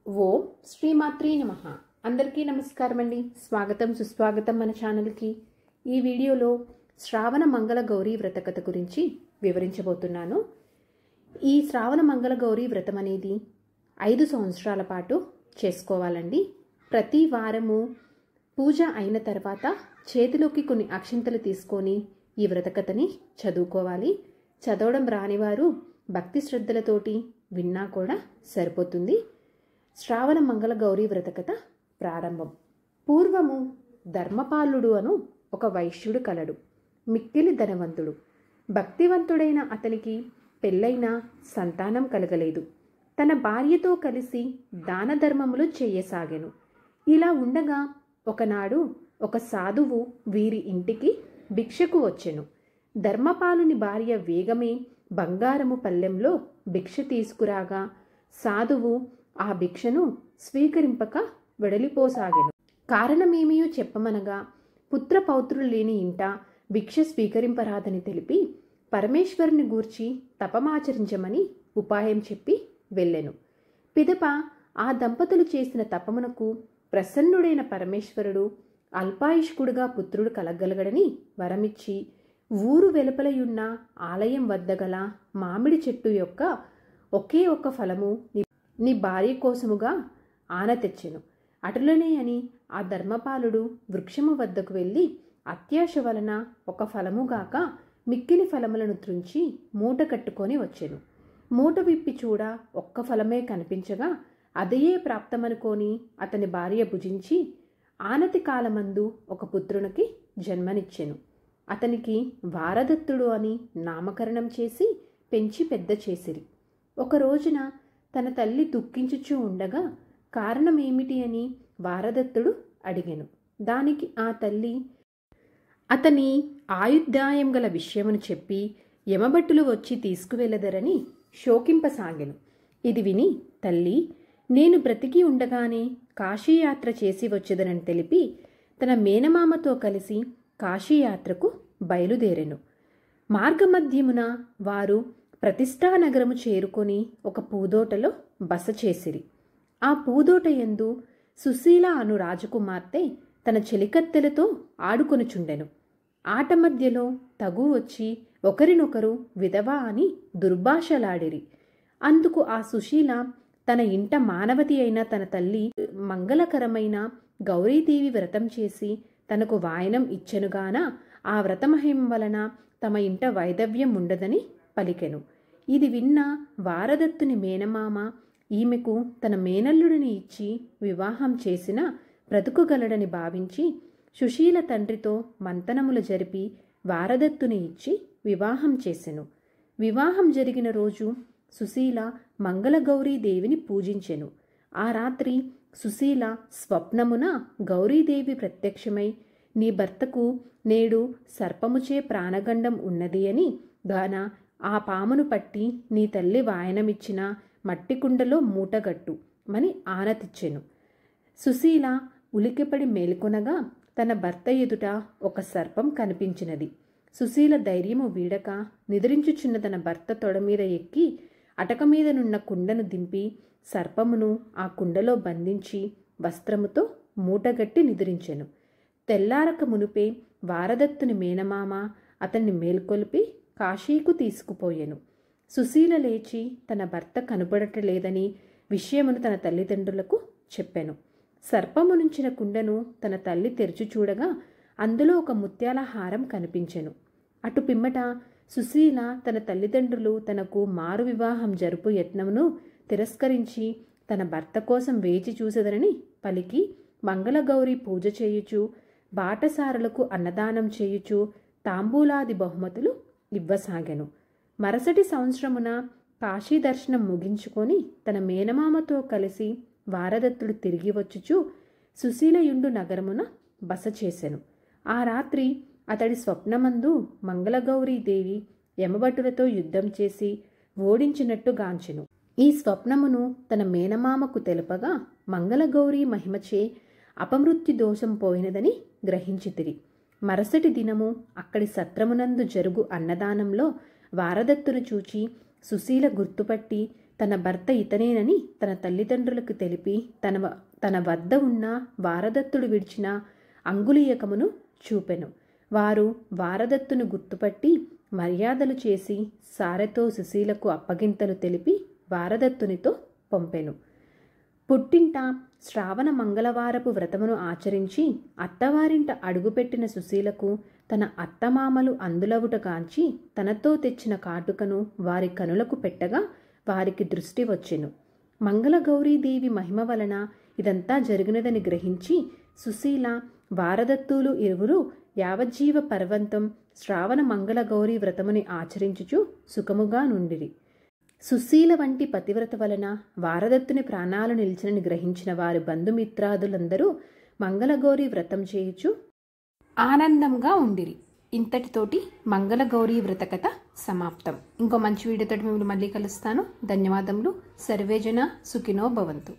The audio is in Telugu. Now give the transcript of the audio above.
ఓం శ్రీమాత్రే నమః. అందరికీ నమస్కారం అండి. స్వాగతం సుస్వాగతం మన ఛానల్కి. ఈ వీడియోలో శ్రావణ మంగళ గౌరీ వ్రత కథ గురించి వివరించబోతున్నాను. ఈ శ్రావణ మంగళ గౌరీ వ్రతం అనేది 5 సంవత్సరాల పాటు చేసుకోవాలండి. ప్రతి వారము పూజ అయిన తర్వాత చేతిలోకి కొన్ని అక్షింతలు తీసుకొని ఈ వ్రత కథని చదువుకోవాలి. చదవడం రానివారు భక్తి శ్రద్ధలతోటి విన్నా కూడా సరిపోతుంది. శ్రావణ మంగళ గౌరీ వ్రత కథ ప్రారంభం. పూర్వము ధర్మపాలుడు అను ఒక వైశ్యుడు కలడు. మిక్కిలి ధనవంతుడు. భక్తివంతుడైన అతనికి పెళ్ళైన సంతానం కలగలేదు. తన భార్యతో కలిసి దాన ధర్మములు చేయసాగెను. ఇలా ఉండగా ఒకనాడు ఒక సాధువు వీరి ఇంటికి భిక్షకు వచ్చెను. ధర్మపాలుని భార్య వేగమే బంగారము పల్లెంలో భిక్ష తీసుకురాగా సాధువు ఆ భిక్షను స్వీకరింపక వెడలిపోసాగెను. కారణమేమియో చెప్పమనగా పుత్రపౌత్రులు లేని ఇంట భిక్ష స్వీకరింపరాదని తెలిపి పరమేశ్వరుని గూర్చి తపమాచరించమని ఉపాయం చెప్పి వెళ్ళెను. పిదప ఆ దంపతులు చేసిన తపమునకు ప్రసన్నుడైన పరమేశ్వరుడు అల్పాయుష్కుడుగా పుత్రుడు కలగలగడని వరమిచ్చి ఊరు వెలుపలయున్న ఆలయం వద్ద గల మామిడి చెట్టు యొక్క ఒకే ఒక్క ఫలము నీ భార్య కోసముగా ఆన తెచ్చెను. అటులనే అని ఆ ధర్మపాలుడు వృక్షము వద్దకు వెళ్ళి అత్యాశ వలన ఒక ఫలముగాక మిక్కిలి ఫలములను త్రుంచి మూట కట్టుకొని వచ్చెను. మూట విప్పి చూడ ఒక్క ఫలమే కనిపించగా అదయే ప్రాప్తమనుకొని అతని భార్య భుజించి ఆనతి కాలమందు ఒక పుత్రునికి జన్మనిచ్చెను. అతనికి వారదత్తుడు అని నామకరణం చేసి పెంచి పెద్ద చేసిరి. ఒక రోజున తన తల్లి దుఃఖించుచూ ఉండగా కారణమేమిటి అని వారదత్తుడు అడిగెను. దానికి ఆ తల్లి అతని ఆయుర్దాయం గల విషయమును చెప్పి యమభట్టులు వచ్చి తీసుకువెళ్ళదరని శోకింపసాగెను. ఇది విని తల్లి నేను బ్రతికి ఉండగానే కాశీయాత్ర చేసి వచ్చేదనని తెలిపి తన మేనమామతో కలిసి కాశీయాత్రకు బయలుదేరెను. మార్గమధ్యమున వారు ప్రతిష్టానగరము చేరుకొని ఒక పూదోటలో బస చేసిరి. ఆ పూదోట యందు సుశీల అను రాజకుమార్తె తన చెలికత్తెలతో ఆడుకొనుచుండెను. ఆట మధ్యలో తగు వచ్చి ఒకరినొకరు విధవా అని దుర్భాషలాడిరి. అందుకు ఆ సుశీల తన ఇంట మానవతి అయిన తన తల్లి మంగళకరమైన గౌరీదేవి వ్రతం చేసి తనకు వాయనం ఇచ్చెనుగాన ఆ వ్రతమహిమ వలన తమ ఇంట వైదవ్యం ఉండదని పలికెను. ఇది విన్న వారదత్తుని మేనమామ ఈమెకు తన మేనల్లుడిని ఇచ్చి వివాహం చేసిన బ్రతుకుగలడని భావించి సుశీల తండ్రితో మంతనములు జరిపి వారదత్తుని ఇచ్చి వివాహం చేసెను. వివాహం జరిగిన రోజు సుశీల మంగళగౌరీదేవిని పూజించెను. ఆ రాత్రి సుశీల స్వప్నమున గౌరీదేవి ప్రత్యక్షమై నీ భర్తకు నేడు సర్పముచే ప్రాణగండం ఉన్నది అని గాన ఆ పామును పట్టి నీ తల్లి వాయనమిచ్చిన మట్టి కుండలో మూటగట్టు మని ఆనతిచ్చెను. సుశీల ఉలికిపడి మేల్కొనగా తన భర్త ఎదుట ఒక సర్పం కనిపించినది. సుశీల ధైర్యము వీడక నిద్రించుచున్న తన భర్త తొడ మీద ఎక్కి అటక మీదనున్న కుండను దింపి సర్పమును ఆ కుండలో బంధించి వస్త్రముతో మూటగట్టి నిద్రించెను. తెల్లారక మునుపే వారదత్తుని మేనమామ అతన్ని మేల్కొల్పి కాశీకు తీసుకుపోయెను. సుశీల లేచి తన భర్త కనపడటలేదని విషయమును తన తల్లిదండ్రులకు చెప్పెను. సర్పము నుంచిన కుండను తన తల్లి తెరిచి చూడగా అందులో ఒక ముత్యాల హారం కనిపించెను. అటు పిమ్మట సుశీల తన తల్లిదండ్రులు తనకు మారు వివాహం జరుపు యత్నమును తిరస్కరించి తన భర్త కోసం వేచి చూసెదరని పలికి మంగళగౌరి పూజ చేయుచు బాటసారులకు అన్నదానం చేయుచు తాంబూలాది బహుమతులు ఇవ్వసాగెను. మరుసటి సంవత్సరమున కాశీ దర్శనం ముగించుకొని తన మేనమామతో కలిసి వారదత్తుడు తిరిగి వచ్చుచు సుశీలయుండు నగరమున బస చేసెను. ఆ రాత్రి అతడి స్వప్నమందు మంగళగౌరీదేవి యమభటులతో యుద్ధం చేసి ఓడించినట్టు గాంచెను. ఈ స్వప్నమును తన మేనమామకు తెలుపగా మంగళగౌరీ మహిమచే అపమృత్యు దోషం పోయినదని గ్రహించితిరి. మరుసటి దినము అక్కడి సత్రమునందు జరుగు అన్నదానంలో వారదత్తును చూచి సుశీల గుర్తుపట్టి తన భర్త ఇతనేనని తన తల్లిదండ్రులకు తెలిపి తన వద్ద ఉన్న వారదత్తుడు విడిచిన అంగుళీయకమును చూపెను. వారు వారదత్తును గుర్తుపట్టి మర్యాదలు చేసి సారెతో సుశీలకు అప్పగింతలు తెలిపి వారదత్తునితో పంపెను. పుట్టింట శ్రావణ మంగళవారపు వ్రతమును ఆచరించి అత్తవారింట అడుగుపెట్టిన సుశీలకు తన అత్తమామలు అందులవుట కాంచి తనతో తెచ్చిన కాటుకను వారి కనులకు పెట్టగా వారికి దృష్టి వచ్చెను. మంగళగౌరీదేవి మహిమ వలన ఇదంతా జరిగినదని గ్రహించి సుశీల వారదత్తులు ఇరువురు యావజ్జీవ పర్వంతం శ్రావణ మంగళగౌరీ వ్రతముని ఆచరించుచు సుఖముగా నుండిరి. సుశీల వంటి పతివ్రత వలన వారదత్తుని ప్రాణాలు నిలిచినని గ్రహించిన వారి బంధుమిత్రాదులందరూ మంగళగౌరీ వ్రతం చేయుచు ఆనందంగా ఉండిరి. ఇంతటితోటి మంగళగౌరీ వ్రత కథ సమాప్తం. ఇంకో మంచి వీడియోతో మిమ్మల్ని మళ్ళీ కలుస్తాను. ధన్యవాదములు. సర్వేజన సుఖినో భవంతు.